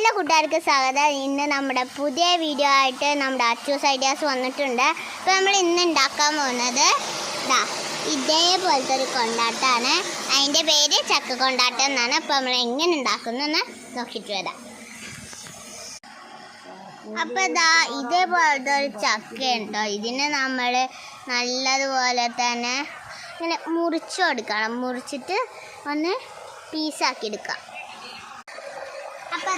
എല്ലാ കൂട്ടുകാർക്കും സ്വാഗതം. ഇന്ന് നമ്മുടെ പുതിയ വീഡിയോ ആയിട്ട് നമ്മുടെ അച്ചൂസ് ഐഡിയാസ് വന്നിട്ടുണ്ട്. അപ്പോൾ നമ്മൾ ഇന്ന് ഉണ്ടാക്കാൻ പോകുന്നത് ഇതേപോലത്തെ ഒരു കൊണ്ടാട്ടമാണ്. അതിൻ്റെ പേര് ചക്ക കൊണ്ടാട്ടം എന്നാണ്. അപ്പോൾ നമ്മൾ എങ്ങനെ ഉണ്ടാക്കുന്നതെന്ന് നോക്കിയിട്ട് വരാം. അപ്പോൾ ഇതേപോലത്തെ ഒരു ചക്ക ഉണ്ടോ, ഇതിനെ നമ്മൾ നല്ലതുപോലെ തന്നെ ഇങ്ങനെ മുറിച്ച് കൊടുക്കണം. മുറിച്ചിട്ട് ഒന്ന് പീസാക്കി എടുക്കാം. അപ്പോൾ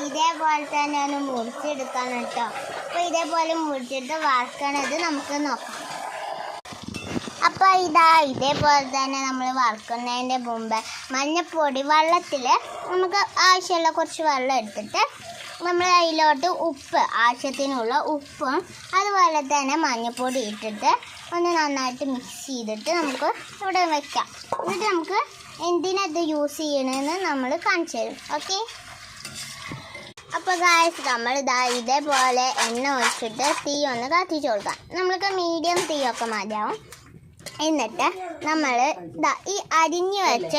ഇതേപോലെ തന്നെ ഒന്ന് മുറിച്ചെടുക്കണം കേട്ടോ. അപ്പോൾ ഇതേപോലെ മുറിച്ചിട്ട് വറുക്കണത് നമുക്ക് നോക്കാം. അപ്പോൾ ഇതേപോലെ തന്നെ നമ്മൾ വറുക്കുന്നതിൻ്റെ മുമ്പ് മഞ്ഞൾപ്പൊടി വെള്ളത്തിൽ നമുക്ക് ആവശ്യമുള്ള കുറച്ച് വെള്ളം എടുത്തിട്ട് നമ്മൾ അതിലോട്ട് ഉപ്പ്, ആവശ്യത്തിനുള്ള ഉപ്പും അതുപോലെ തന്നെ മഞ്ഞൾപ്പൊടി ഇട്ടിട്ട് ഒന്ന് നന്നായിട്ട് മിക്സ് ചെയ്തിട്ട് നമുക്ക് ഇവിടെ വയ്ക്കാം. എന്നിട്ട് നമുക്ക് എന്തിനത് യൂസ് ചെയ്യണമെന്ന് നമ്മൾ കാണിച്ചു തരും. ഓക്കെ. അപ്പോൾ ഗായ്സ് നമ്മൾ ഇതേപോലെ എണ്ണ ഒഴിച്ചിട്ട് തീ ഒന്ന് കത്തിച്ച് കൊടുക്കാം. നമ്മൾക്ക് മീഡിയം തീയൊക്കെ മതിയാവും. എന്നിട്ട് നമ്മൾ ഈ അരിഞ്ഞു വെച്ച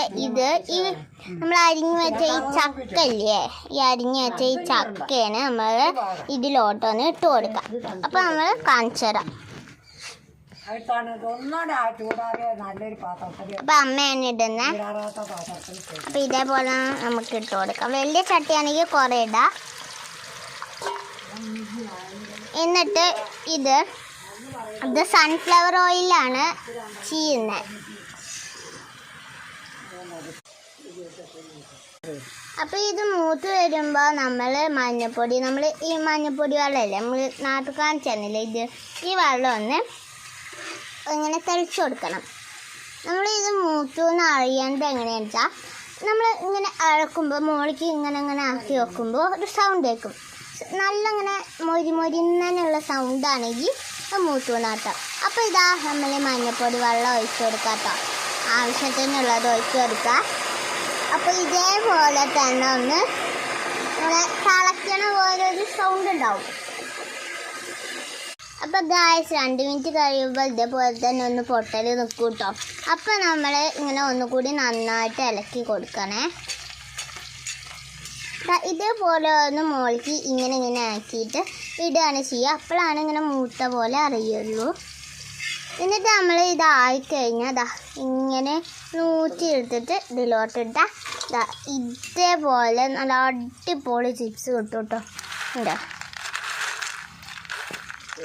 നമ്മൾ അരിഞ്ഞു വെച്ച ഈ ചക്കല്ലേ, ഈ അരിഞ്ഞു വെച്ച ഈ ചക്കയാണ് നമ്മൾ ഇതിലോട്ടൊന്ന് ഇട്ട് കൊടുക്കാം. അപ്പോൾ നമ്മൾ കാണിച്ചു തരാം. അപ്പം അമ്മയാണ് ഇടുന്നത്. അപ്പം ഇതേപോലെ നമുക്ക് ഇട്ട് കൊടുക്കാം. വലിയ ചട്ടിയാണെങ്കിൽ കുറേ ഇടാം. എന്നിട്ട് ഇത് സൺഫ്ലവർ ഓയിലാണ് ചെയ്യുന്നത്. അപ്പോൾ ഇത് മൂത്ത് വരുമ്പോൾ നമ്മൾ മഞ്ഞൾപ്പൊടി, ഈ മഞ്ഞൾപ്പൊടി വെള്ളമല്ലേ നമ്മൾ നാട്ടിൽ കാണിച്ചു തന്നില്ലേ, ഈ വെള്ളം ഒന്ന് ഇങ്ങനെ തെളിച്ച് കൊടുക്കണം. നമ്മൾ ഇത് മൂത്തു എന്ന് അറിയേണ്ടത് എങ്ങനെയാണെന്ന് വെച്ചാൽ നമ്മൾ ഇങ്ങനെ ഇളക്കുമ്പോൾ മുകളിലേക്ക് ഇങ്ങനെ ആക്കി വെക്കുമ്പോൾ ഒരു സൗണ്ട് കേൾക്കും. നല്ല ഇങ്ങനെ മൊരിന്നുള്ള സൗണ്ടാണെങ്കിൽ മൂത്തു നാട്ടോ. അപ്പോൾ നമ്മൾ മഞ്ഞൾപ്പൊടി വെള്ളം ഒഴിച്ച് കൊടുക്കാം കേട്ടോ. ആവശ്യത്തിനുള്ളത് ഒഴിച്ച് കൊടുക്കുക. അപ്പോൾ ഇതേപോലെ തന്നെ ഒന്ന് ഇങ്ങനെ തിളയ്ക്കണ പോലെ ഒരു സൗണ്ട് ഉണ്ടാവും. അപ്പോൾ ഗായ്സ് 2 മിനിറ്റ് കഴിയുമ്പോൾ ഇതേപോലെ തന്നെ ഒന്ന് പൊട്ടൽ നിൽക്കും കേട്ടോ. അപ്പോൾ നമ്മൾ ഇങ്ങനെ ഒന്നുകൂടി നന്നായിട്ട് ഇളക്കി കൊടുക്കണേ. ഇതേപോലെ ഒന്ന് മുകളിലേക്ക് ഇങ്ങനെ ആക്കിയിട്ട് ഇടുകയാണ് ചെയ്യുക. അപ്പോഴാണ് ഇങ്ങനെ മൂത്ത പോലെ അറിയുള്ളൂ. എന്നിട്ട് നമ്മൾ ഇതായിക്കഴിഞ്ഞാൽ ഇങ്ങനെ നൂറ്റി എടുത്തിട്ട് ഇതിലോട്ടിട്ടാൽ ഇതേപോലെ നല്ല അടിപൊളി ചിപ്സ് കിട്ടും കേട്ടോ. ഉണ്ടോ,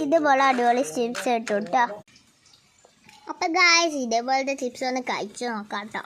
ഇതുപോലെ അടിപൊളി ചിപ്സ് കിട്ടും കേട്ടോ. അപ്പോൾ ഗായ്സ് ഇതേപോലത്തെ ചിപ്സ് ഒന്ന് കഴിച്ച് നോക്കാം കേട്ടോ.